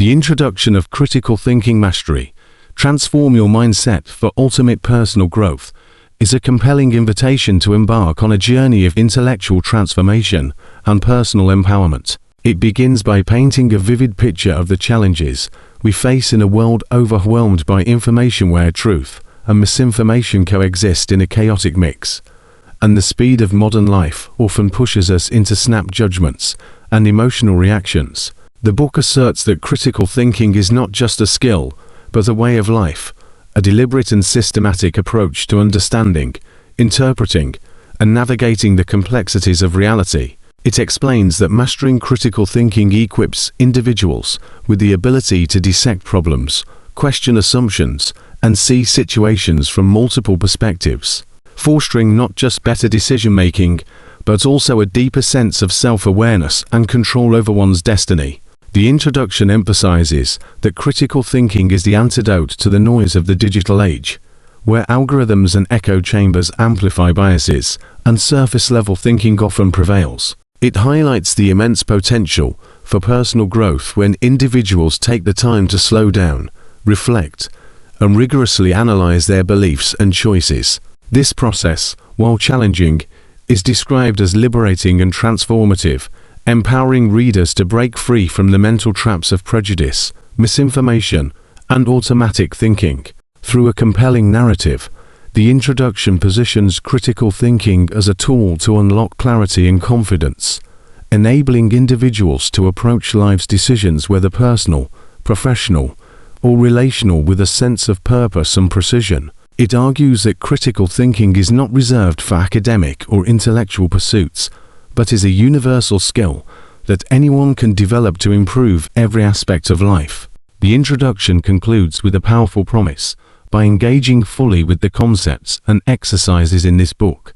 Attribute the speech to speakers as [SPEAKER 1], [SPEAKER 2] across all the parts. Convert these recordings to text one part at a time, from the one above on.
[SPEAKER 1] The introduction of critical thinking mastery, transform your mindset for ultimate personal growth, is a compelling invitation to embark on a journey of intellectual transformation and personal empowerment. It begins by painting a vivid picture of the challenges we face in a world overwhelmed by information where truth and misinformation coexist in a chaotic mix, and the speed of modern life often pushes us into snap judgments and emotional reactions. The book asserts that critical thinking is not just a skill, but a way of life, a deliberate and systematic approach to understanding, interpreting, and navigating the complexities of reality. It explains that mastering critical thinking equips individuals with the ability to dissect problems, question assumptions, and see situations from multiple perspectives, fostering not just better decision-making, but also a deeper sense of self-awareness and control over one's destiny. The introduction emphasizes that critical thinking is the antidote to the noise of the digital age, where algorithms and echo chambers amplify biases, and surface-level thinking often prevails. It highlights the immense potential for personal growth when individuals take the time to slow down, reflect, and rigorously analyze their beliefs and choices. This process, while challenging, is described as liberating and transformative, empowering readers to break free from the mental traps of prejudice, misinformation, and automatic thinking. Through a compelling narrative, the introduction positions critical thinking as a tool to unlock clarity and confidence, enabling individuals to approach life's decisions, whether personal, professional, or relational, with a sense of purpose and precision. It argues that critical thinking is not reserved for academic or intellectual pursuits, but is a universal skill that anyone can develop to improve every aspect of life. The introduction concludes with a powerful promise. By engaging fully with the concepts and exercises in this book,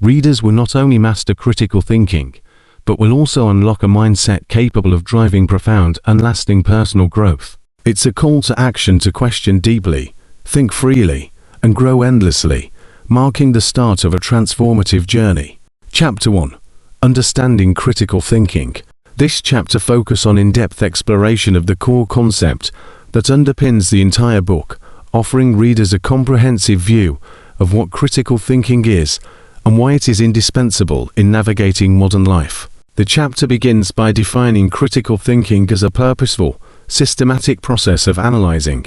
[SPEAKER 1] readers will not only master critical thinking, but will also unlock a mindset capable of driving profound and lasting personal growth. It's a call to action to question deeply, think freely, and grow endlessly, marking the start of a transformative journey. Chapter 1. Understanding critical thinking. This chapter focuses on in-depth exploration of the core concept that underpins the entire book, offering readers a comprehensive view of what critical thinking is and why it is indispensable in navigating modern life. The chapter begins by defining critical thinking as a purposeful, systematic process of analyzing,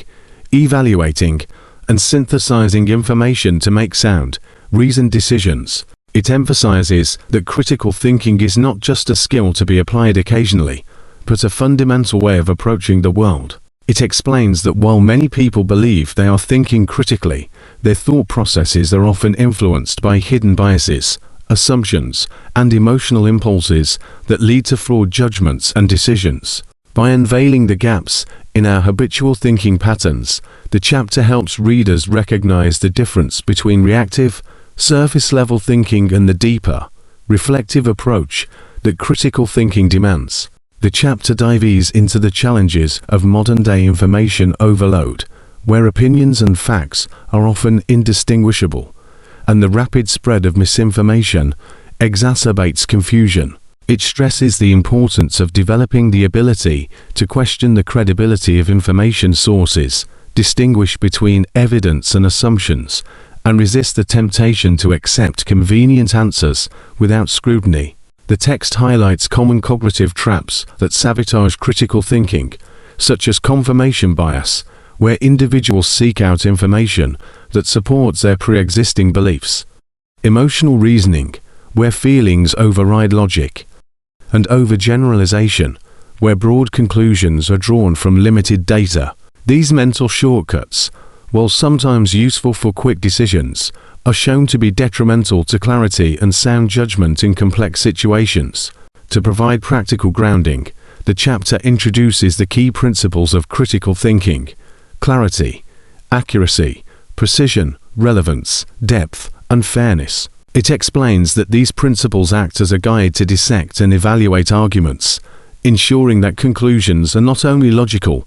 [SPEAKER 1] evaluating, and synthesizing information to make sound, reasoned decisions. It emphasizes that critical thinking is not just a skill to be applied occasionally, but a fundamental way of approaching the world. It explains that while many people believe they are thinking critically, their thought processes are often influenced by hidden biases, assumptions, and emotional impulses that lead to flawed judgments and decisions. By unveiling the gaps in our habitual thinking patterns, the chapter helps readers recognize the difference between reactive, surface-level thinking and the deeper, reflective approach that critical thinking demands. The chapter dives into the challenges of modern-day information overload, where opinions and facts are often indistinguishable, and the rapid spread of misinformation exacerbates confusion. It stresses the importance of developing the ability to question the credibility of information sources, distinguish between evidence and assumptions, and resist the temptation to accept convenient answers without scrutiny. The text highlights common cognitive traps that sabotage critical thinking, such as confirmation bias, where individuals seek out information that supports their pre-existing beliefs; emotional reasoning, where feelings override logic; and overgeneralization, where broad conclusions are drawn from limited data. These mental shortcuts, while sometimes useful for quick decisions, are shown to be detrimental to clarity and sound judgment in complex situations. To provide practical grounding, the chapter introduces the key principles of critical thinking: clarity, accuracy, precision, relevance, depth, and fairness. It explains that these principles act as a guide to dissect and evaluate arguments, ensuring that conclusions are not only logical,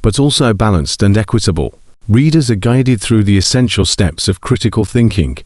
[SPEAKER 1] but also balanced and equitable. Readers are guided through the essential steps of critical thinking,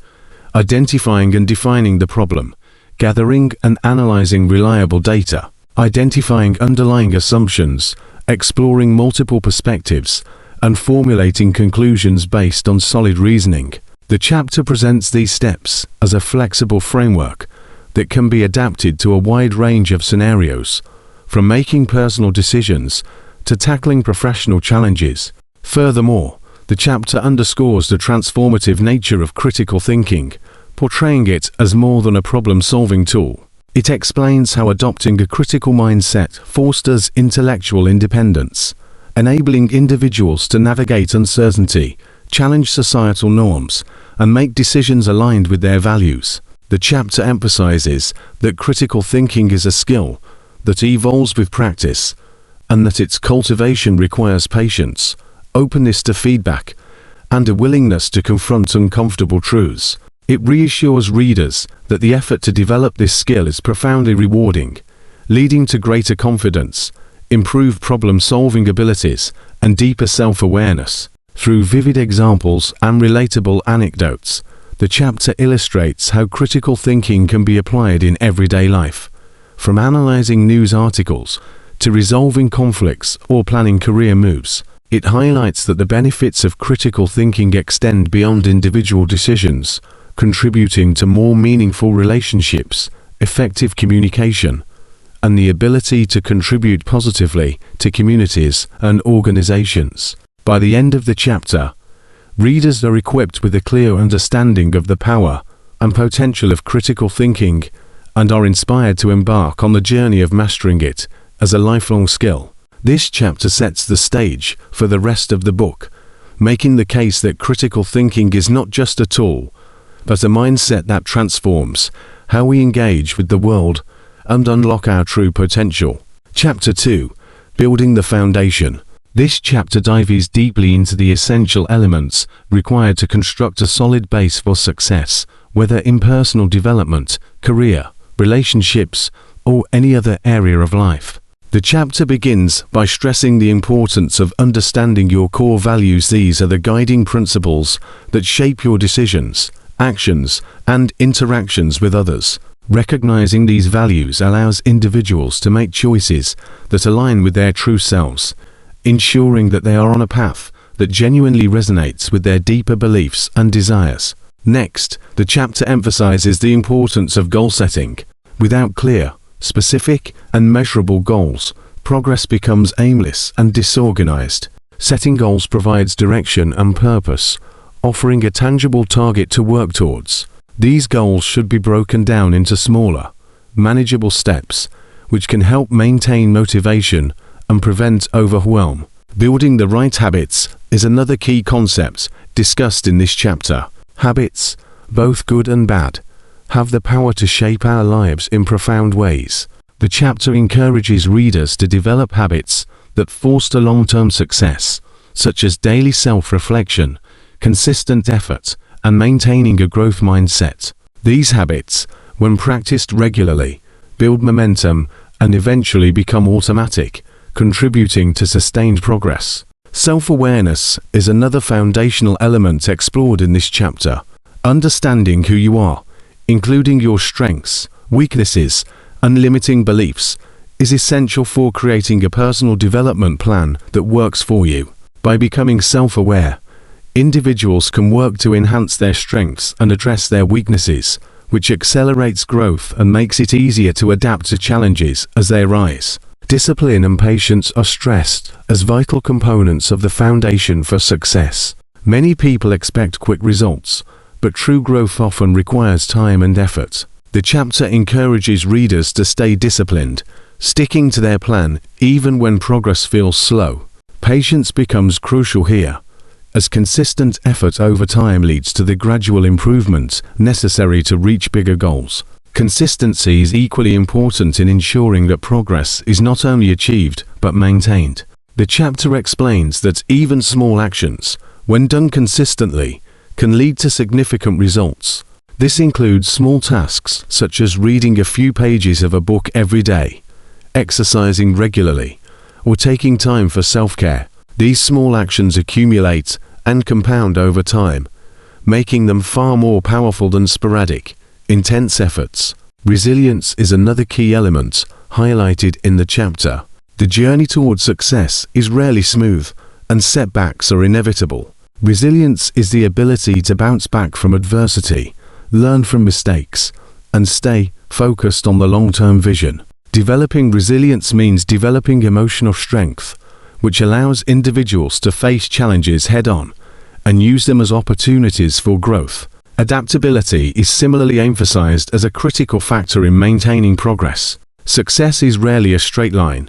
[SPEAKER 1] identifying and defining the problem, gathering and analyzing reliable data, identifying underlying assumptions, exploring multiple perspectives, and formulating conclusions based on solid reasoning. The chapter presents these steps as a flexible framework that can be adapted to a wide range of scenarios, from making personal decisions to tackling professional challenges. Furthermore, the chapter underscores the transformative nature of critical thinking, portraying it as more than a problem-solving tool. It explains how adopting a critical mindset fosters intellectual independence, enabling individuals to navigate uncertainty, challenge societal norms, and make decisions aligned with their values. The chapter emphasizes that critical thinking is a skill that evolves with practice, and that its cultivation requires patience, openness to feedback, and a willingness to confront uncomfortable truths. It reassures readers that the effort to develop this skill is profoundly rewarding, leading to greater confidence, improved problem-solving abilities, and deeper self-awareness. Through vivid examples and relatable anecdotes, the chapter illustrates how critical thinking can be applied in everyday life. From analyzing news articles to resolving conflicts or planning career moves, it highlights that the benefits of critical thinking extend beyond individual decisions, contributing to more meaningful relationships, effective communication, and the ability to contribute positively to communities and organizations. By the end of the chapter, readers are equipped with a clear understanding of the power and potential of critical thinking and are inspired to embark on the journey of mastering it as a lifelong skill. This chapter sets the stage for the rest of the book, making the case that critical thinking is not just a tool, but a mindset that transforms how we engage with the world and unlock our true potential. Chapter 2. Building the Foundation. This chapter dives deeply into the essential elements required to construct a solid base for success, whether in personal development, career, relationships, or any other area of life. The chapter begins by stressing the importance of understanding your core values. These are the guiding principles that shape your decisions, actions, and interactions with others. Recognizing these values allows individuals to make choices that align with their true selves, ensuring that they are on a path that genuinely resonates with their deeper beliefs and desires. Next, the chapter emphasizes the importance of goal setting. Without clear, specific, and measurable goals, progress becomes aimless and disorganized. Setting goals provides direction and purpose, offering a tangible target to work towards. These goals should be broken down into smaller, manageable steps, which can help maintain motivation and prevent overwhelm. Building the right habits is another key concept discussed in this chapter. Habits, both good and bad, have the power to shape our lives in profound ways. The chapter encourages readers to develop habits that foster long-term success, such as daily self-reflection, consistent effort, and maintaining a growth mindset. These habits, when practiced regularly, build momentum and eventually become automatic, contributing to sustained progress. Self-awareness is another foundational element explored in this chapter. Understanding who you are, including your strengths, weaknesses, and limiting beliefs, is essential for creating a personal development plan that works for you. By becoming self-aware, individuals can work to enhance their strengths and address their weaknesses, which accelerates growth and makes it easier to adapt to challenges as they arise. Discipline and patience are stressed as vital components of the foundation for success. Many people expect quick results, but true growth often requires time and effort. The chapter encourages readers to stay disciplined, sticking to their plan even when progress feels slow. Patience becomes crucial here, as consistent effort over time leads to the gradual improvement necessary to reach bigger goals. Consistency is equally important in ensuring that progress is not only achieved but maintained. The chapter explains that even small actions, when done consistently, can lead to significant results. This includes small tasks such as reading a few pages of a book every day, exercising regularly, or taking time for self-care. These small actions accumulate and compound over time, making them far more powerful than sporadic, intense efforts. Resilience is another key element highlighted in the chapter. The journey towards success is rarely smooth, and setbacks are inevitable. Resilience is the ability to bounce back from adversity, learn from mistakes, and stay focused on the long-term vision. Developing resilience means developing emotional strength, which allows individuals to face challenges head-on and use them as opportunities for growth. Adaptability is similarly emphasized as a critical factor in maintaining progress. Success is rarely a straight line,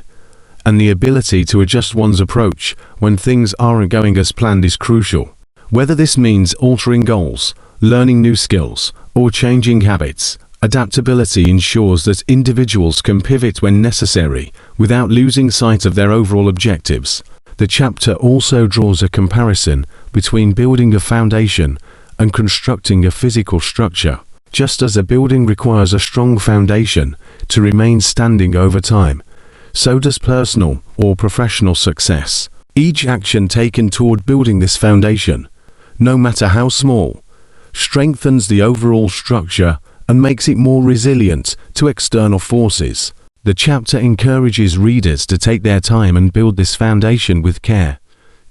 [SPEAKER 1] and the ability to adjust one's approach when things aren't going as planned is crucial. Whether this means altering goals, learning new skills, or changing habits, adaptability ensures that individuals can pivot when necessary without losing sight of their overall objectives. The chapter also draws a comparison between building a foundation and constructing a physical structure. Just as a building requires a strong foundation to remain standing over time, so does personal or professional success. Each action taken toward building this foundation, no matter how small, strengthens the overall structure and makes it more resilient to external forces. The chapter encourages readers to take their time and build this foundation with care,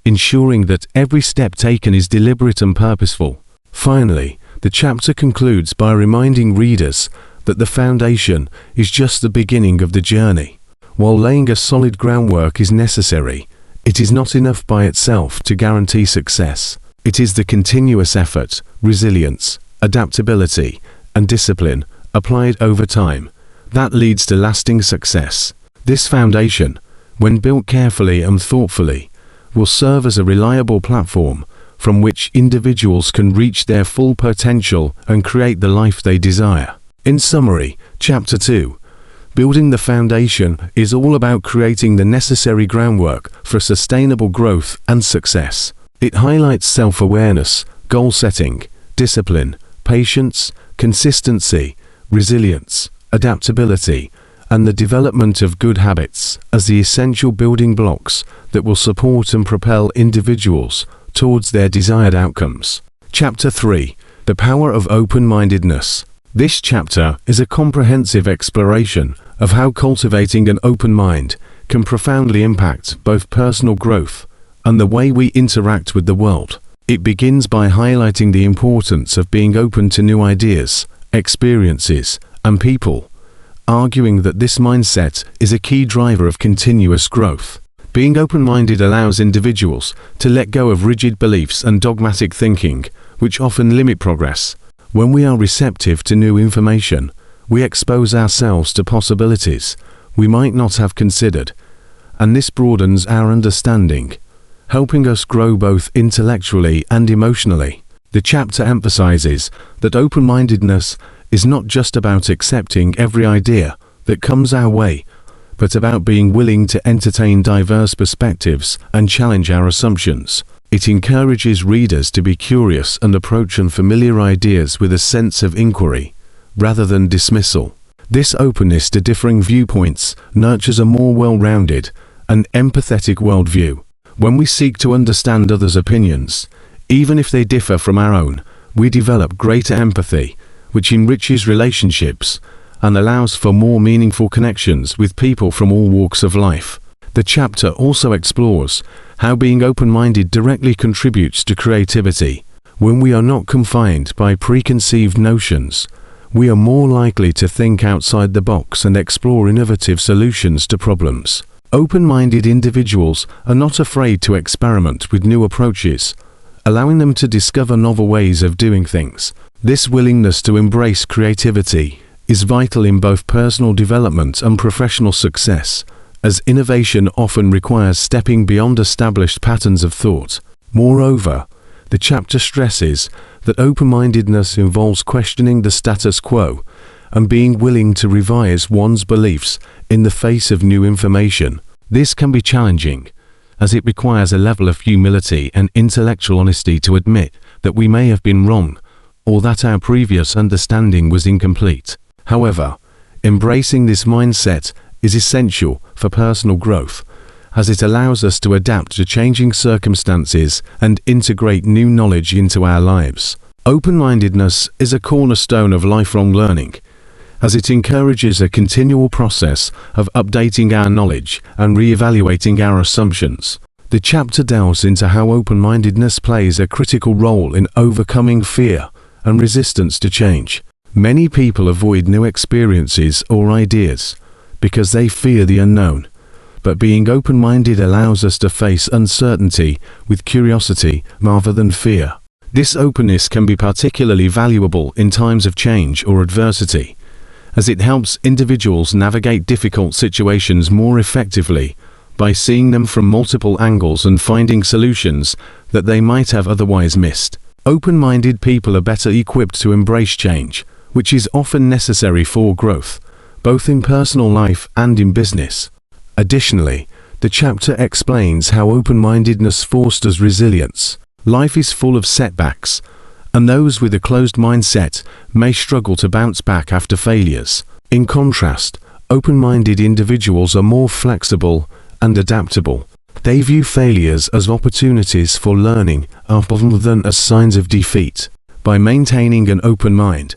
[SPEAKER 1] ensuring that every step taken is deliberate and purposeful. Finally, the chapter concludes by reminding readers that the foundation is just the beginning of the journey. While laying a solid groundwork is necessary, it is not enough by itself to guarantee success. It is the continuous effort, resilience, adaptability, and discipline applied over time that leads to lasting success. This foundation, when built carefully and thoughtfully, will serve as a reliable platform from which individuals can reach their full potential and create the life they desire. In summary, Chapter 2, Building the Foundation, is all about creating the necessary groundwork for sustainable growth and success. It highlights self-awareness, goal setting, discipline, patience, consistency, resilience, adaptability, and the development of good habits as the essential building blocks that will support and propel individuals towards their desired outcomes. Chapter 3, The Power of Open-Mindedness. This chapter is a comprehensive exploration of how cultivating an open mind can profoundly impact both personal growth and the way we interact with the world. It begins by highlighting the importance of being open to new ideas, experiences, and people, arguing that this mindset is a key driver of continuous growth. Being open-minded allows individuals to let go of rigid beliefs and dogmatic thinking, which often limit progress. When we are receptive to new information, we expose ourselves to possibilities we might not have considered, and this broadens our understanding, helping us grow both intellectually and emotionally. The chapter emphasizes that open-mindedness is not just about accepting every idea that comes our way, but about being willing to entertain diverse perspectives and challenge our assumptions. It encourages readers to be curious and approach unfamiliar ideas with a sense of inquiry, rather than dismissal. This openness to differing viewpoints nurtures a more well-rounded and empathetic worldview. When we seek to understand others' opinions, even if they differ from our own, we develop greater empathy, which enriches relationships and allows for more meaningful connections with people from all walks of life. The chapter also explores how being open-minded directly contributes to creativity. When we are not confined by preconceived notions, we are more likely to think outside the box and explore innovative solutions to problems. Open-minded individuals are not afraid to experiment with new approaches, allowing them to discover novel ways of doing things. This willingness to embrace creativity is vital in both personal development and professional success, as innovation often requires stepping beyond established patterns of thought. Moreover, the chapter stresses that open-mindedness involves questioning the status quo and being willing to revise one's beliefs in the face of new information. This can be challenging, as it requires a level of humility and intellectual honesty to admit that we may have been wrong, or that our previous understanding was incomplete. However, embracing this mindset is essential for personal growth, as it allows us to adapt to changing circumstances and integrate new knowledge into our lives. Open-mindedness is a cornerstone of lifelong learning, as it encourages a continual process of updating our knowledge and re-evaluating our assumptions. The chapter delves into how open-mindedness plays a critical role in overcoming fear and resistance to change. Many people avoid new experiences or ideas because they fear the unknown. But being open-minded allows us to face uncertainty with curiosity rather than fear. This openness can be particularly valuable in times of change or adversity, as it helps individuals navigate difficult situations more effectively by seeing them from multiple angles and finding solutions that they might have otherwise missed. Open-minded people are better equipped to embrace change, which is often necessary for growth, both in personal life and in business. Additionally, the chapter explains how open-mindedness fosters resilience. Life is full of setbacks, and those with a closed mindset may struggle to bounce back after failures. In contrast, open-minded individuals are more flexible and adaptable. They view failures as opportunities for learning rather than as signs of defeat. By maintaining an open mind,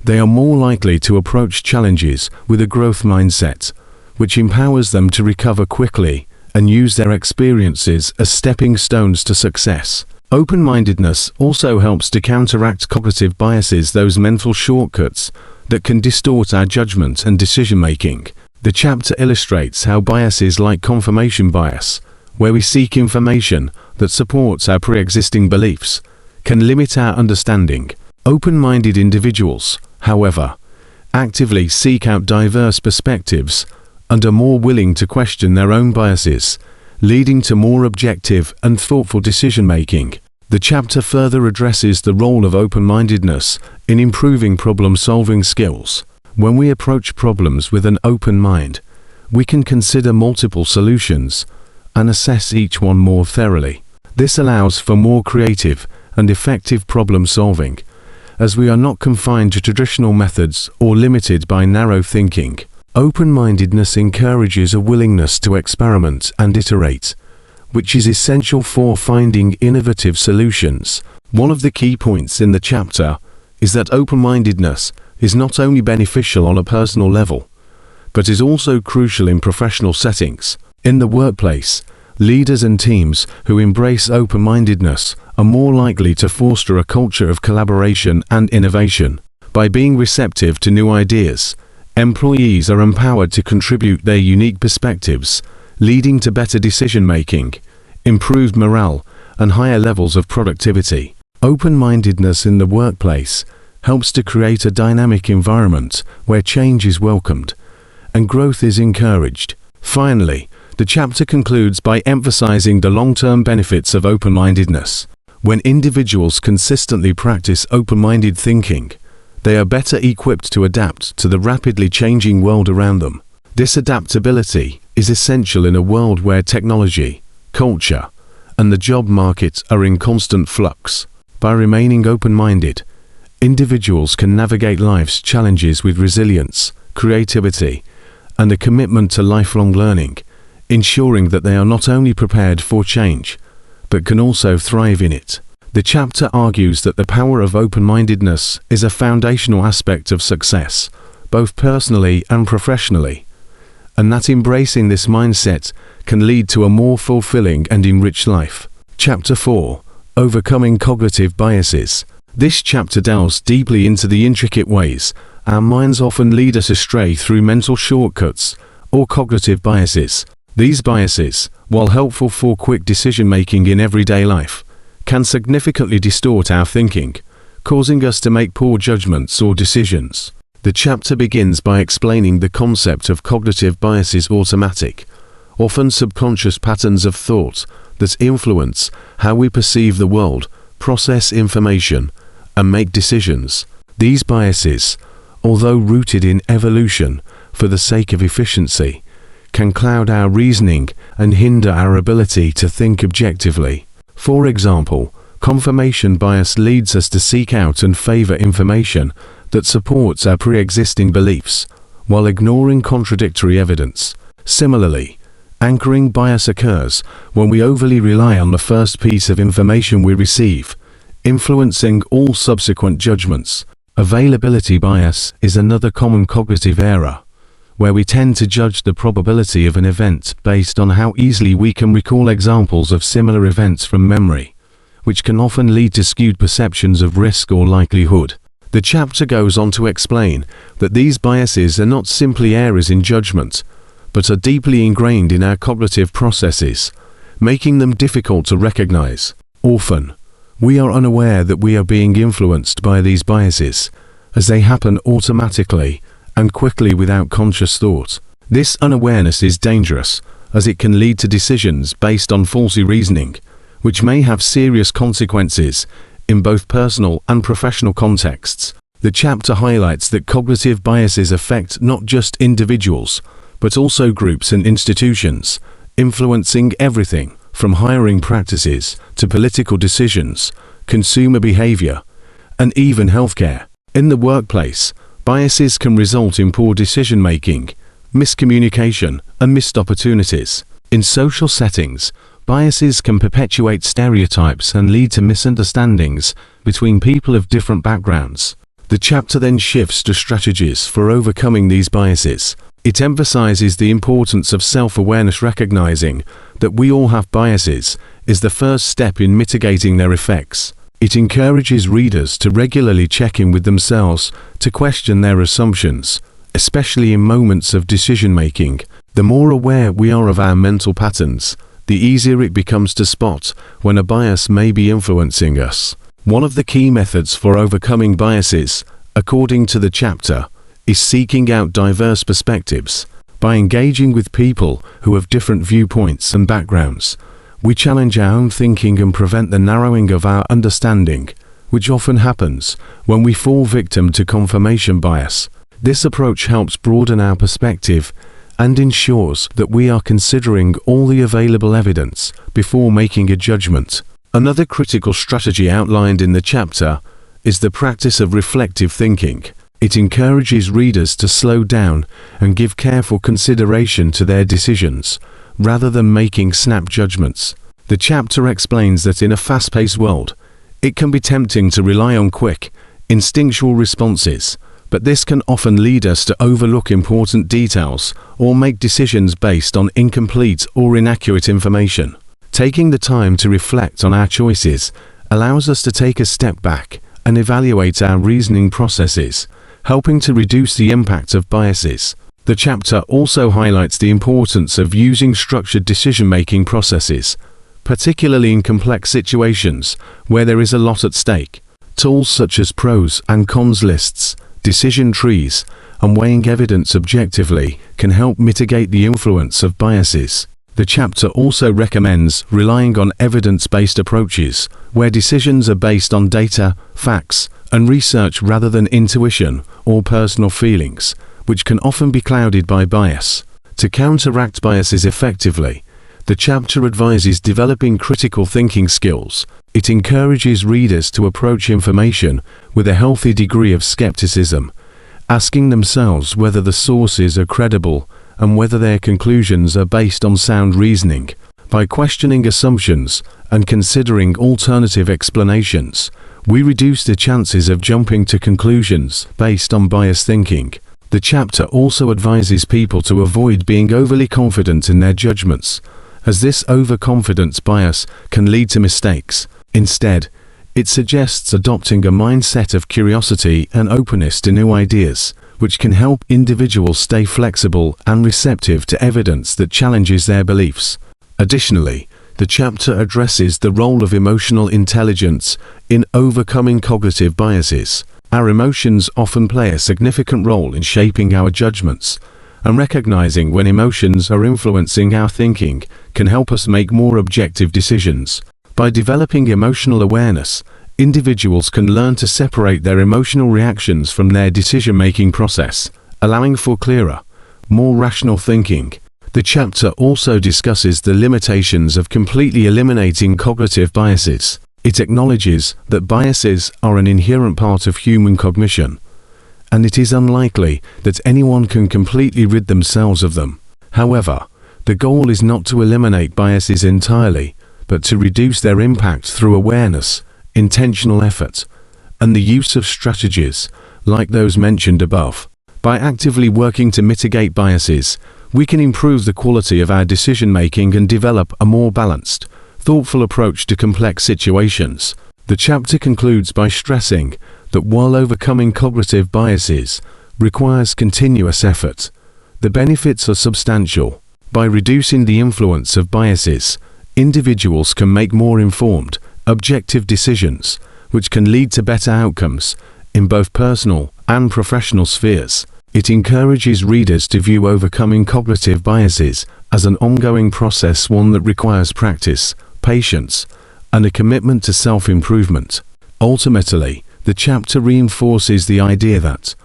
[SPEAKER 1] they are more likely to approach challenges with a growth mindset, which empowers them to recover quickly and use their experiences as stepping stones to success. Open-mindedness also helps to counteract cognitive biases, those mental shortcuts that can distort our judgment and decision-making. The chapter illustrates how biases like confirmation bias, where we seek information that supports our pre-existing beliefs, can limit our understanding. Open-minded individuals, however, actively seek out diverse perspectives and are more willing to question their own biases, leading to more objective and thoughtful decision-making. The chapter further addresses the role of open-mindedness in improving problem-solving skills. When we approach problems with an open mind, we can consider multiple solutions and assess each one more thoroughly. This allows for more creative and effective problem-solving, as we are not confined to traditional methods or limited by narrow thinking. Open-mindedness encourages a willingness to experiment and iterate, which is essential for finding innovative solutions. One of the key points in the chapter is that open-mindedness is not only beneficial on a personal level, but is also crucial in professional settings. In the workplace, leaders and teams who embrace open-mindedness are more likely to foster a culture of collaboration and innovation. By being receptive to new ideas, employees are empowered to contribute their unique perspectives, leading to better decision-making, improved morale, and higher levels of productivity. Open-mindedness in the workplace helps to create a dynamic environment where change is welcomed and growth is encouraged. Finally, the chapter concludes by emphasizing the long-term benefits of open-mindedness. When individuals consistently practice open-minded thinking, they are better equipped to adapt to the rapidly changing world around them. This adaptability is essential in a world where technology, culture, and the job market are in constant flux. By remaining open-minded, individuals can navigate life's challenges with resilience, creativity, and a commitment to lifelong learning, ensuring that they are not only prepared for change, but can also thrive in it. The chapter argues that the power of open-mindedness is a foundational aspect of success, both personally and professionally, and that embracing this mindset can lead to a more fulfilling and enriched life. Chapter 4: Overcoming Cognitive Biases. This chapter delves deeply into the intricate ways our minds often lead us astray through mental shortcuts or cognitive biases. These biases, while helpful for quick decision-making in everyday life, can significantly distort our thinking, causing us to make poor judgments or decisions. The chapter begins by explaining the concept of cognitive biases: automatic, often subconscious patterns of thought that influence how we perceive the world, process information, and make decisions. These biases, although rooted in evolution for the sake of efficiency, can cloud our reasoning and hinder our ability to think objectively. For example, confirmation bias leads us to seek out and favor information that supports our pre-existing beliefs, while ignoring contradictory evidence. Similarly, anchoring bias occurs when we overly rely on the first piece of information we receive, influencing all subsequent judgments. Availability bias is another common cognitive error, where we tend to judge the probability of an event based on how easily we can recall examples of similar events from memory, which can often lead to skewed perceptions of risk or likelihood. The chapter goes on to explain that these biases are not simply errors in judgment, but are deeply ingrained in our cognitive processes, making them difficult to recognize. Often, we are unaware that we are being influenced by these biases, as they happen automatically and quickly without conscious thought. This unawareness is dangerous, as it can lead to decisions based on faulty reasoning, which may have serious consequences in both personal and professional contexts. The chapter highlights that cognitive biases affect not just individuals, but also groups and institutions, influencing everything from hiring practices to political decisions, consumer behavior, and even healthcare. In the workplace, biases can result in poor decision-making, miscommunication, and missed opportunities. In social settings, biases can perpetuate stereotypes and lead to misunderstandings between people of different backgrounds. The chapter then shifts to strategies for overcoming these biases. It emphasizes the importance of self-awareness. Recognizing that we all have biases is the first step in mitigating their effects. It encourages readers to regularly check in with themselves to question their assumptions, especially in moments of decision-making. The more aware we are of our mental patterns, the easier it becomes to spot when a bias may be influencing us. One of the key methods for overcoming biases, according to the chapter, is seeking out diverse perspectives. By engaging with people who have different viewpoints and backgrounds, we challenge our own thinking and prevent the narrowing of our understanding, which often happens when we fall victim to confirmation bias. This approach helps broaden our perspective and ensures that we are considering all the available evidence before making a judgment. Another critical strategy outlined in the chapter is the practice of reflective thinking. It encourages readers to slow down and give careful consideration to their decisions, rather than making snap judgments. The chapter explains that in a fast-paced world, it can be tempting to rely on quick, instinctual responses, but this can often lead us to overlook important details or make decisions based on incomplete or inaccurate information. Taking the time to reflect on our choices allows us to take a step back and evaluate our reasoning processes, helping to reduce the impact of biases. The chapter also highlights the importance of using structured decision-making processes, particularly in complex situations where there is a lot at stake. Tools such as pros and cons lists, decision trees, and weighing evidence objectively can help mitigate the influence of biases. The chapter also recommends relying on evidence-based approaches, where decisions are based on data, facts, and research rather than intuition or personal feelings, which can often be clouded by bias. To counteract biases effectively, the chapter advises developing critical thinking skills. It encourages readers to approach information with a healthy degree of skepticism, asking themselves whether the sources are credible and whether their conclusions are based on sound reasoning. By questioning assumptions and considering alternative explanations, we reduce the chances of jumping to conclusions based on biased thinking. The chapter also advises people to avoid being overly confident in their judgments, as this overconfidence bias can lead to mistakes. Instead, it suggests adopting a mindset of curiosity and openness to new ideas, which can help individuals stay flexible and receptive to evidence that challenges their beliefs. Additionally, the chapter addresses the role of emotional intelligence in overcoming cognitive biases. Our emotions often play a significant role in shaping our judgments, and recognizing when emotions are influencing our thinking can help us make more objective decisions. By developing emotional awareness, individuals can learn to separate their emotional reactions from their decision-making process, allowing for clearer, more rational thinking. The chapter also discusses the limitations of completely eliminating cognitive biases. It acknowledges that biases are an inherent part of human cognition, and it is unlikely that anyone can completely rid themselves of them. However, the goal is not to eliminate biases entirely, but to reduce their impact through awareness, intentional effort, and the use of strategies, like those mentioned above. By actively working to mitigate biases, we can improve the quality of our decision-making and develop a more balanced, thoughtful approach to complex situations. The chapter concludes by stressing that while overcoming cognitive biases requires continuous effort, the benefits are substantial. By reducing the influence of biases, individuals can make more informed, objective decisions, which can lead to better outcomes in both personal and professional spheres. It encourages readers to view overcoming cognitive biases as an ongoing process, one that requires practice, patience, and a commitment to self-improvement. Ultimately, the chapter reinforces the idea that,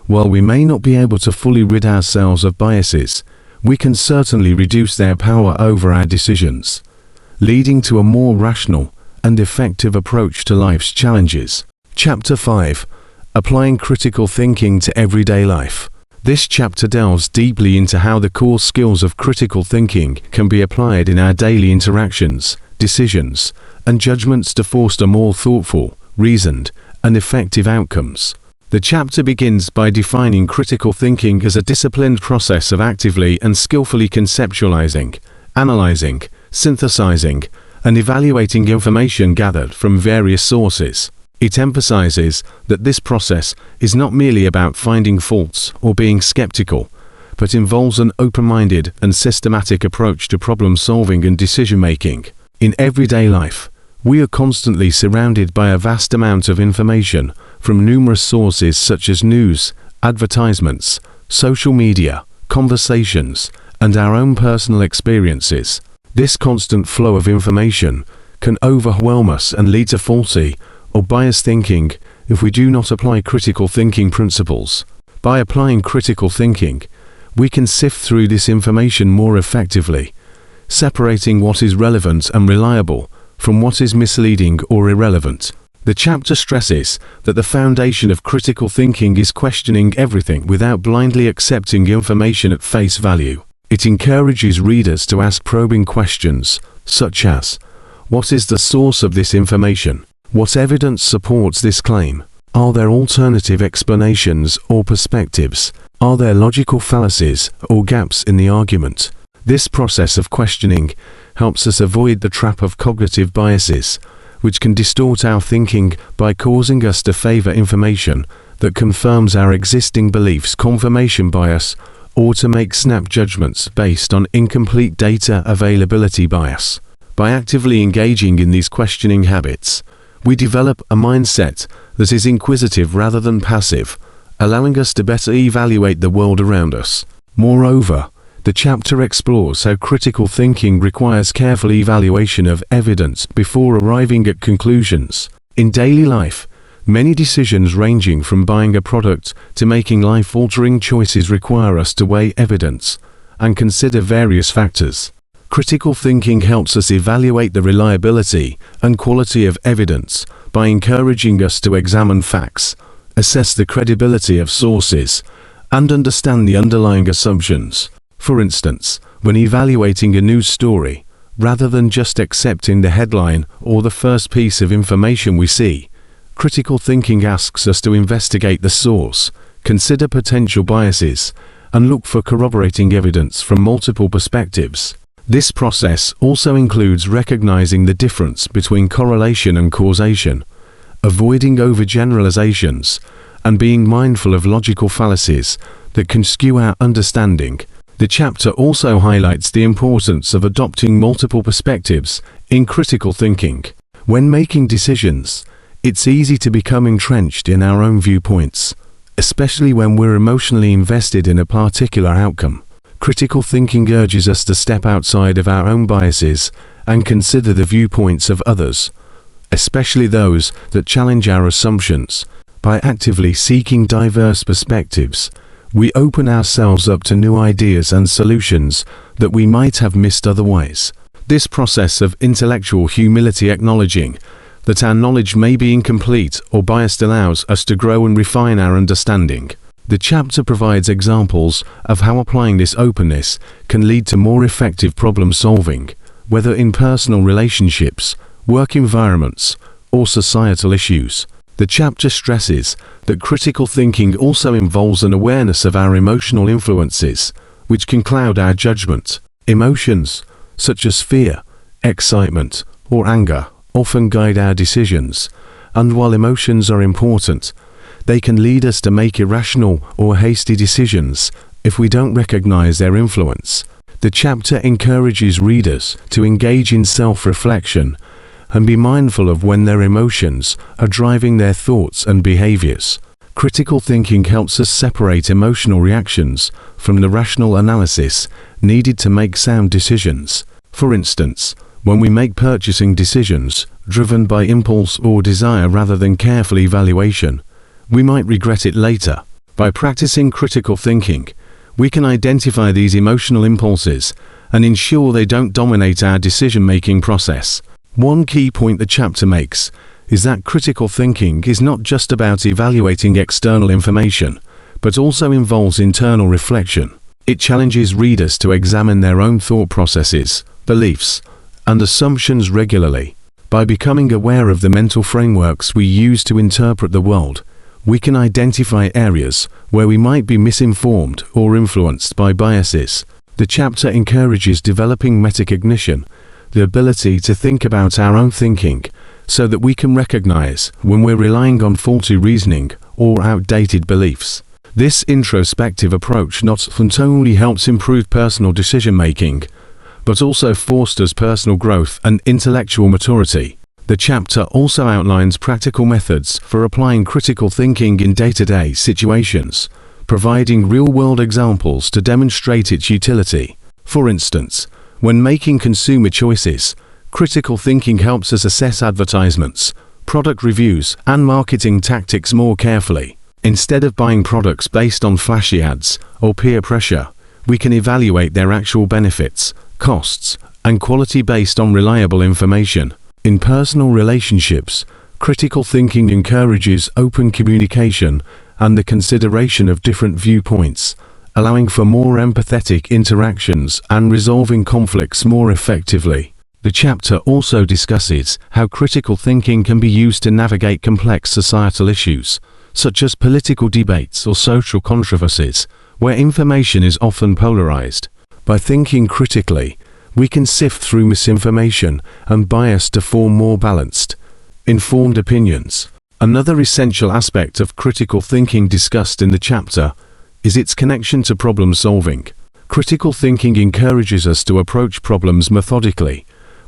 [SPEAKER 1] while we may not be able to fully rid ourselves of biases, we can certainly reduce their power over our decisions, leading to a more rational and effective approach to life's challenges. Chapter 5. Applying critical thinking to everyday life. This chapter delves deeply into how the core skills of critical thinking can be applied in our daily interactions, decisions, and judgments to foster more thoughtful, reasoned, and effective outcomes. The chapter begins by defining critical thinking as a disciplined process of actively and skillfully conceptualizing, analyzing, synthesizing, and evaluating information gathered from various sources. It emphasizes that this process is not merely about finding faults or being skeptical, but involves an open-minded and systematic approach to problem-solving and decision-making. In everyday life, we are constantly surrounded by a vast amount of information from numerous sources such as news, advertisements, social media, conversations, and our own personal experiences. This constant flow of information can overwhelm us and lead to faulty or biased thinking if we do not apply critical thinking principles. By applying critical thinking, we can sift through this information more effectively, separating what is relevant and reliable from what is misleading or irrelevant. The chapter stresses that the foundation of critical thinking is questioning everything without blindly accepting information at face value. It encourages readers to ask probing questions, such as, what is the source of this information? What evidence supports this claim? Are there alternative explanations or perspectives? Are there logical fallacies or gaps in the argument? This process of questioning helps us avoid the trap of cognitive biases, which can distort our thinking by causing us to favor information that confirms our existing beliefs, confirmation bias, or to make snap judgments based on incomplete data availability bias. By actively engaging in these questioning habits, we develop a mindset that is inquisitive rather than passive, allowing us to better evaluate the world around us. Moreover, the chapter explores how critical thinking requires careful evaluation of evidence before arriving at conclusions. In daily life, many decisions ranging from buying a product to making life-altering choices require us to weigh evidence and consider various factors. Critical thinking helps us evaluate the reliability and quality of evidence by encouraging us to examine facts, assess the credibility of sources, and understand the underlying assumptions. For instance, when evaluating a news story, rather than just accepting the headline or the first piece of information we see, critical thinking asks us to investigate the source, consider potential biases, and look for corroborating evidence from multiple perspectives. This process also includes recognizing the difference between correlation and causation, avoiding overgeneralizations, and being mindful of logical fallacies that can skew our understanding. The chapter also highlights the importance of adopting multiple perspectives in critical thinking. When making decisions, it's easy to become entrenched in our own viewpoints, especially when we're emotionally invested in a particular outcome. Critical thinking urges us to step outside of our own biases and consider the viewpoints of others, especially those that challenge our assumptions. By actively seeking diverse perspectives, we open ourselves up to new ideas and solutions that we might have missed otherwise. This process of intellectual humility, acknowledging that our knowledge may be incomplete or biased, allows us to grow and refine our understanding. The chapter provides examples of how applying this openness can lead to more effective problem solving, whether in personal relationships, work environments, or societal issues. The chapter stresses that critical thinking also involves an awareness of our emotional influences, which can cloud our judgment. Emotions, such as fear, excitement, or anger, often guide our decisions, and while emotions are important, they can lead us to make irrational or hasty decisions if we don't recognize their influence. The chapter encourages readers to engage in self-reflection and be mindful of when their emotions are driving their thoughts and behaviors. Critical thinking helps us separate emotional reactions from the rational analysis needed to make sound decisions. For instance, when we make purchasing decisions driven by impulse or desire rather than careful evaluation, we might regret it later. By practicing critical thinking, we can identify these emotional impulses and ensure they don't dominate our decision-making process. One key point the chapter makes is that critical thinking is not just about evaluating external information, but also involves internal reflection. It challenges readers to examine their own thought processes, beliefs, and assumptions regularly. By becoming aware of the mental frameworks we use to interpret the world, we can identify areas where we might be misinformed or influenced by biases. The chapter encourages developing metacognition, the ability to think about our own thinking, so that we can recognize when we're relying on faulty reasoning or outdated beliefs. This introspective approach not only helps improve personal decision-making, but also fosters personal growth and intellectual maturity. The chapter also outlines practical methods for applying critical thinking in day-to-day situations, providing real-world examples to demonstrate its utility. For instance, when making consumer choices, critical thinking helps us assess advertisements, product reviews, and marketing tactics more carefully. Instead of buying products based on flashy ads or peer pressure, we can evaluate their actual benefits, costs, and quality based on reliable information. In personal relationships, critical thinking encourages open communication and the consideration of different viewpoints, allowing for more empathetic interactions and resolving conflicts more effectively. The chapter also discusses how critical thinking can be used to navigate complex societal issues, such as political debates or social controversies, where information is often polarized. By thinking critically, we can sift through misinformation and bias to form more balanced, informed opinions. Another essential aspect of critical thinking discussed in the chapter is its connection to problem solving. Critical thinking encourages us to approach problems methodically,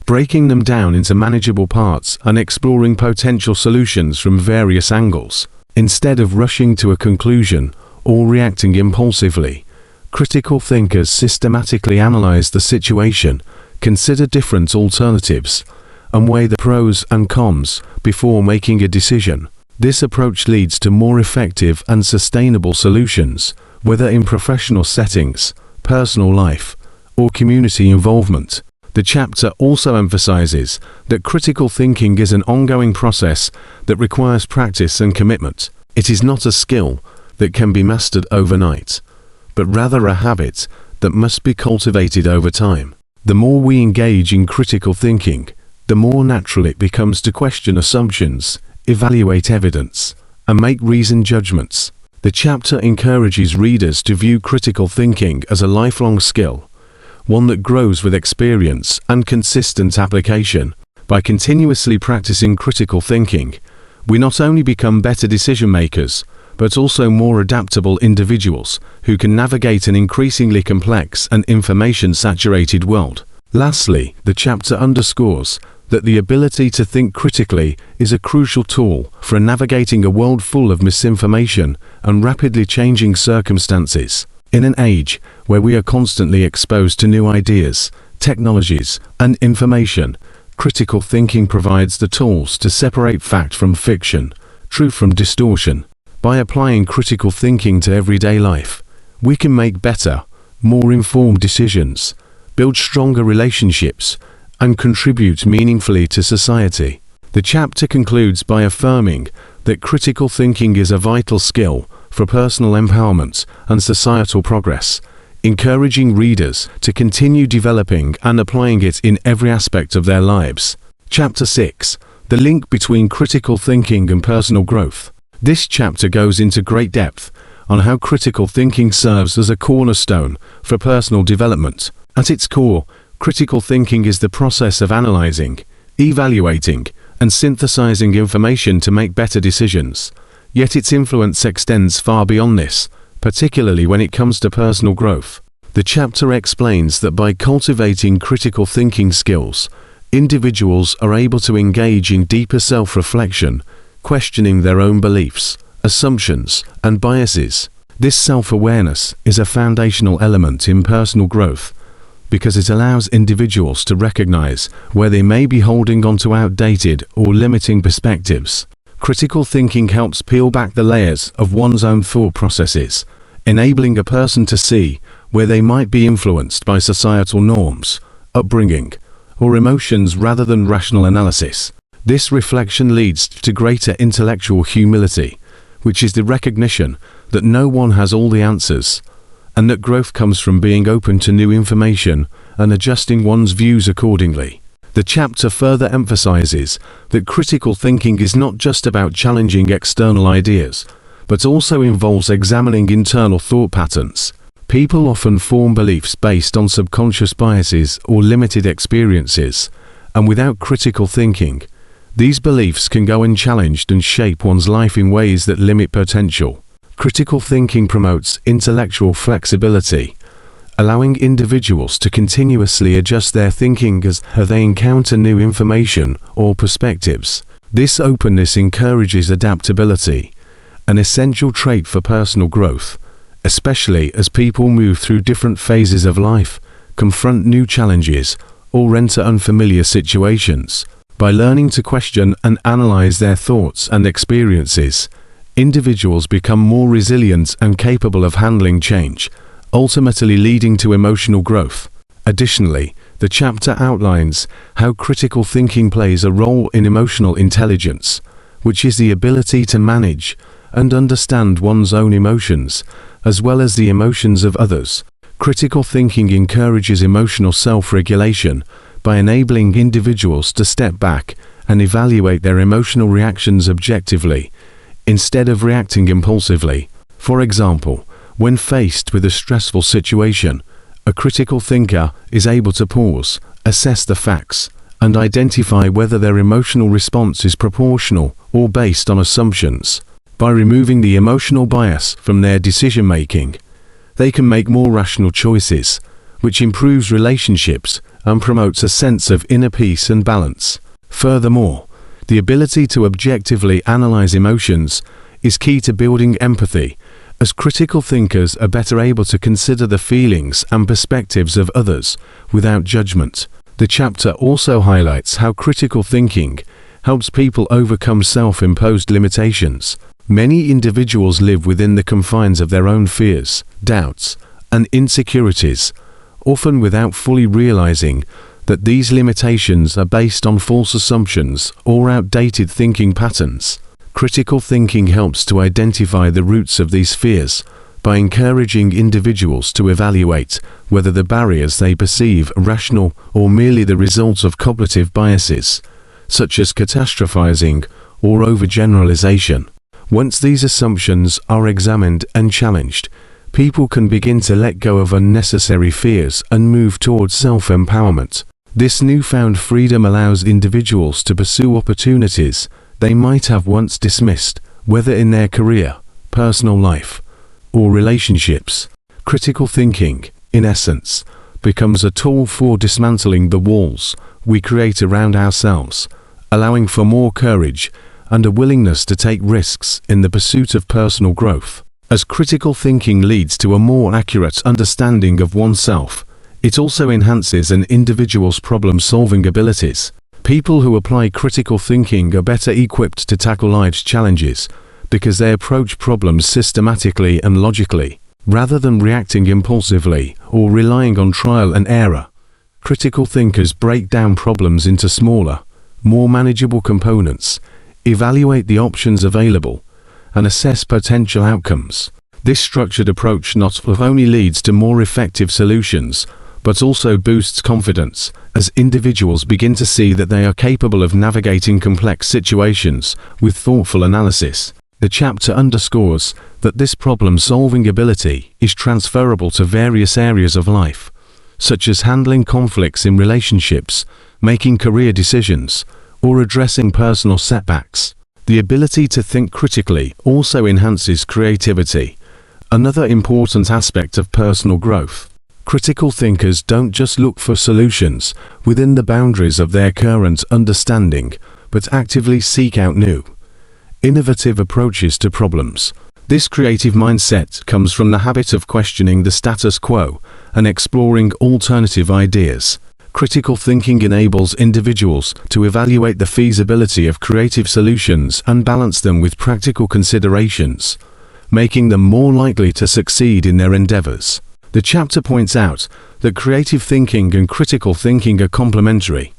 [SPEAKER 1] breaking them down into manageable parts and exploring potential solutions from various angles. Instead of rushing to a conclusion or reacting impulsively, critical thinkers systematically analyze the situation, consider different alternatives, and weigh the pros and cons before making a decision. This approach leads to more effective and sustainable solutions, whether in professional settings, personal life, or community involvement. The chapter also emphasizes that critical thinking is an ongoing process that requires practice and commitment. It is not a skill that can be mastered overnight, but rather a habit that must be cultivated over time. The more we engage in critical thinking, the more natural it becomes to question assumptions, evaluate evidence, and make reasoned judgments. The chapter encourages readers to view critical thinking as a lifelong skill, one that grows with experience and consistent application. By continuously practicing critical thinking, we not only become better decision makers, but also more adaptable individuals who can navigate an increasingly complex and information-saturated world. Lastly, the chapter underscores that the ability to think critically is a crucial tool for navigating a world full of misinformation and rapidly changing circumstances. In an age where we are constantly exposed to new ideas, technologies, and information, critical thinking provides the tools to separate fact from fiction, truth from distortion. By applying critical thinking to everyday life, we can make better, more informed decisions, build stronger relationships, and contribute meaningfully to society. The chapter concludes by affirming that critical thinking is a vital skill for personal empowerment and societal progress, encouraging readers to continue developing and applying it in every aspect of their lives. Chapter 6. The link between critical thinking and personal growth. This chapter goes into great depth on how critical thinking serves as a cornerstone for personal development. At its core, critical thinking is the process of analyzing, evaluating, and synthesizing information to make better decisions. Yet its influence extends far beyond this, particularly when it comes to personal growth. The chapter explains that by cultivating critical thinking skills, individuals are able to engage in deeper self-reflection, questioning their own beliefs, assumptions, and biases. This self-awareness is a foundational element in personal growth because it allows individuals to recognize where they may be holding on to outdated or limiting perspectives. Critical thinking helps peel back the layers of one's own thought processes, enabling a person to see where they might be influenced by societal norms, upbringing, or emotions rather than rational analysis. This reflection leads to greater intellectual humility, which is the recognition that no one has all the answers, and that growth comes from being open to new information and adjusting one's views accordingly. The chapter further emphasizes that critical thinking is not just about challenging external ideas, but also involves examining internal thought patterns. People often form beliefs based on subconscious biases or limited experiences, and without critical thinking, these beliefs can go unchallenged and shape one's life in ways that limit potential. Critical thinking promotes intellectual flexibility, allowing individuals to continuously adjust their thinking as they encounter new information or perspectives. This openness encourages adaptability, an essential trait for personal growth, especially as people move through different phases of life, confront new challenges, or enter unfamiliar situations. By learning to question and analyze their thoughts and experiences, individuals become more resilient and capable of handling change, ultimately leading to emotional growth. Additionally, the chapter outlines how critical thinking plays a role in emotional intelligence, which is the ability to manage and understand one's own emotions, as well as the emotions of others. Critical thinking encourages emotional self-regulation by enabling individuals to step back and evaluate their emotional reactions objectively, instead of reacting impulsively. For example, when faced with a stressful situation, a critical thinker is able to pause, assess the facts, and identify whether their emotional response is proportional or based on assumptions. By removing the emotional bias from their decision-making, they can make more rational choices, which improves relationships and promotes a sense of inner peace and balance. Furthermore, the ability to objectively analyze emotions is key to building empathy, as critical thinkers are better able to consider the feelings and perspectives of others without judgment. The chapter also highlights how critical thinking helps people overcome self-imposed limitations. Many individuals live within the confines of their own fears, doubts, and insecurities, often without fully realizing that these limitations are based on false assumptions or outdated thinking patterns. Critical thinking helps to identify the roots of these fears by encouraging individuals to evaluate whether the barriers they perceive are rational or merely the result of cognitive biases, such as catastrophizing or overgeneralization. Once these assumptions are examined and challenged, people can begin to let go of unnecessary fears and move towards self-empowerment. This newfound freedom allows individuals to pursue opportunities they might have once dismissed, whether in their career, personal life, or relationships. Critical thinking, in essence, becomes a tool for dismantling the walls we create around ourselves, allowing for more courage and a willingness to take risks in the pursuit of personal growth. As critical thinking leads to a more accurate understanding of oneself, it also enhances an individual's problem-solving abilities. People who apply critical thinking are better equipped to tackle life's challenges because they approach problems systematically and logically, rather than reacting impulsively or relying on trial and error. Critical thinkers break down problems into smaller, more manageable components, evaluate the options available, and assess potential outcomes. This structured approach not only leads to more effective solutions, but also boosts confidence as individuals begin to see that they are capable of navigating complex situations with thoughtful analysis. The chapter underscores that this problem-solving ability is transferable to various areas of life, such as handling conflicts in relationships, making career decisions, or addressing personal setbacks. The ability to think critically also enhances creativity, another important aspect of personal growth. Critical thinkers don't just look for solutions within the boundaries of their current understanding, but actively seek out new, innovative approaches to problems. This creative mindset comes from the habit of questioning the status quo and exploring alternative ideas. Critical thinking enables individuals to evaluate the feasibility of creative solutions and balance them with practical considerations, making them more likely to succeed in their endeavors. The chapter points out that creative thinking and critical thinking are complementary.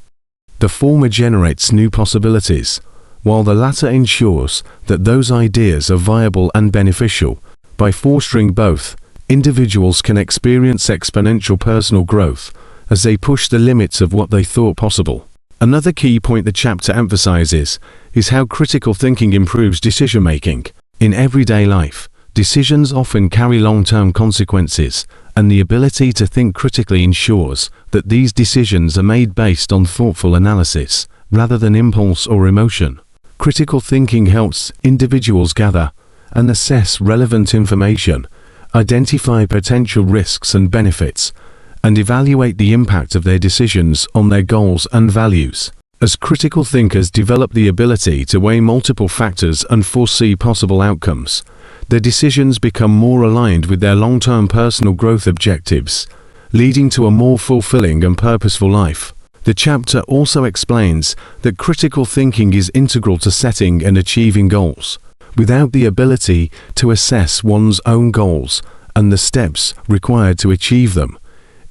[SPEAKER 1] The former generates new possibilities, while the latter ensures that those ideas are viable and beneficial. By fostering both, individuals can experience exponential personal growth as they push the limits of what they thought possible. Another key point the chapter emphasizes is how critical thinking improves decision-making. In everyday life, decisions often carry long-term consequences, and the ability to think critically ensures that these decisions are made based on thoughtful analysis, rather than impulse or emotion. Critical thinking helps individuals gather and assess relevant information, identify potential risks and benefits, and evaluate the impact of their decisions on their goals and values. As critical thinkers develop the ability to weigh multiple factors and foresee possible outcomes, their decisions become more aligned with their long-term personal growth objectives, leading to a more fulfilling and purposeful life. The chapter also explains that critical thinking is integral to setting and achieving goals. Without the ability to assess one's own goals and the steps required to achieve them,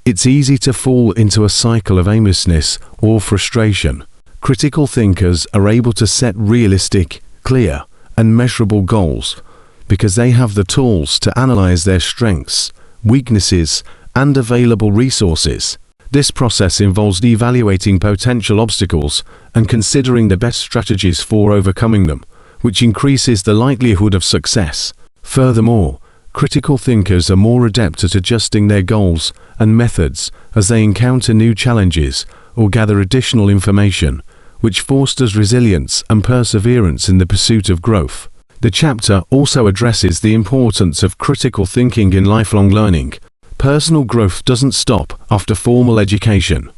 [SPEAKER 1] it's easy to fall into a cycle of aimlessness or frustration. Critical thinkers are able to set realistic, clear, and measurable goals because they have the tools to analyze their strengths, weaknesses, and available resources. This process involves evaluating potential obstacles and considering the best strategies for overcoming them, which increases the likelihood of success. Furthermore, critical thinkers are more adept at adjusting their goals and methods as they encounter new challenges or gather additional information, which fosters resilience and perseverance in the pursuit of growth. The chapter also addresses the importance of critical thinking in lifelong learning. Personal growth doesn't stop after formal education.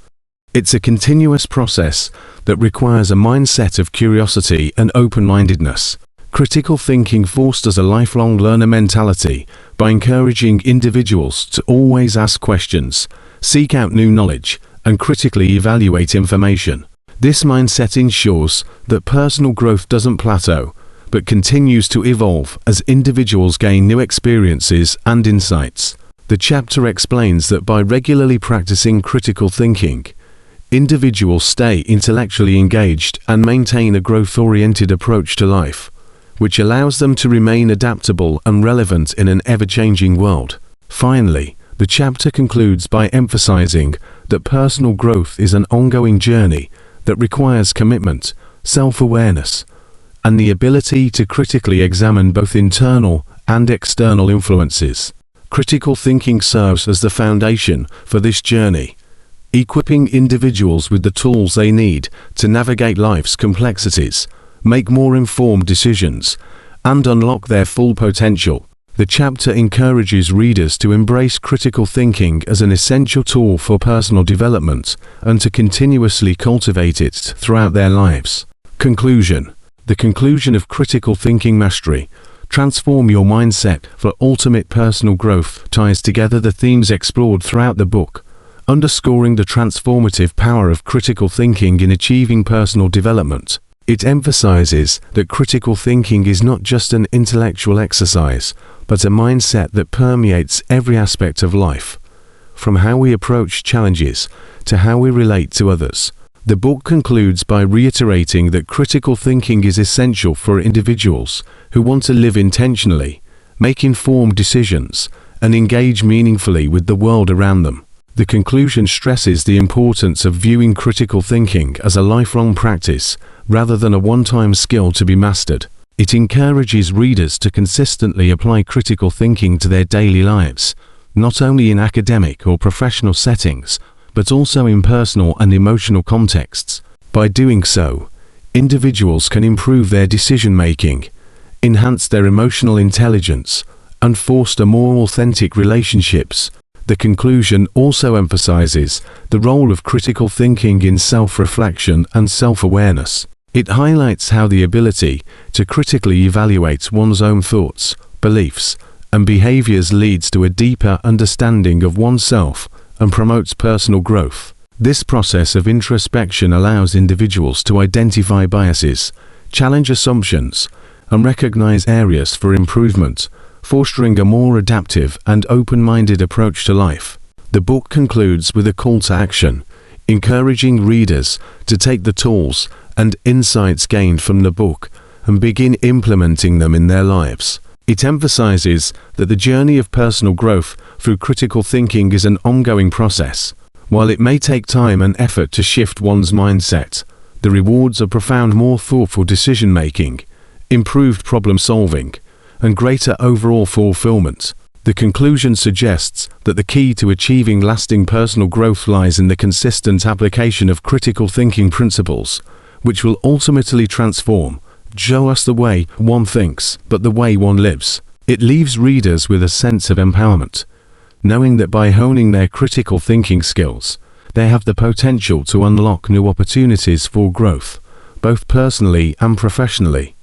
[SPEAKER 1] It's a continuous process that requires a mindset of curiosity and open-mindedness. Critical thinking fosters a lifelong learner mentality by encouraging individuals to always ask questions, seek out new knowledge, and critically evaluate information. This mindset ensures that personal growth doesn't plateau, but continues to evolve as individuals gain new experiences and insights. The chapter explains that by regularly practicing critical thinking, individuals stay intellectually engaged and maintain a growth-oriented approach to life, which allows them to remain adaptable and relevant in an ever-changing world. Finally, the chapter concludes by emphasizing that personal growth is an ongoing journey that requires commitment, self-awareness, and the ability to critically examine both internal and external influences. Critical thinking serves as the foundation for this journey, equipping individuals with the tools they need to navigate life's complexities, make more informed decisions, and unlock their full potential. The chapter encourages readers to embrace critical thinking as an essential tool for personal development and to continuously cultivate it throughout their lives. Conclusion. The conclusion of Critical Thinking Mastery, Transform Your Mindset for Ultimate Personal Growth, ties together the themes explored throughout the book, underscoring the transformative power of critical thinking in achieving personal development. It emphasizes that critical thinking is not just an intellectual exercise, but a mindset that permeates every aspect of life, from how we approach challenges to how we relate to others. The book concludes by reiterating that critical thinking is essential for individuals who want to live intentionally, make informed decisions, and engage meaningfully with the world around them. The conclusion stresses the importance of viewing critical thinking as a lifelong practice rather than a one-time skill to be mastered. It encourages readers to consistently apply critical thinking to their daily lives, not only in academic or professional settings, but also in personal and emotional contexts. By doing so, individuals can improve their decision-making, enhance their emotional intelligence, and foster more authentic relationships. The conclusion also emphasizes the role of critical thinking in self-reflection and self-awareness. It highlights how the ability to critically evaluate one's own thoughts, beliefs, and behaviors leads to a deeper understanding of oneself and promotes personal growth. This process of introspection allows individuals to identify biases, challenge assumptions, and recognize areas for improvement, fostering a more adaptive and open-minded approach to life. The book concludes with a call to action, encouraging readers to take the tools and insights gained from the book and begin implementing them in their lives. It emphasizes that the journey of personal growth through critical thinking is an ongoing process. While it may take time and effort to shift one's mindset, the rewards are profound: more thoughtful decision-making, improved problem-solving, and greater overall fulfillment. The conclusion suggests that the key to achieving lasting personal growth lies in the consistent application of critical thinking principles, which will ultimately transform just the way one thinks, but the way one lives. It leaves readers with a sense of empowerment, knowing that by honing their critical thinking skills, they have the potential to unlock new opportunities for growth, both personally and professionally.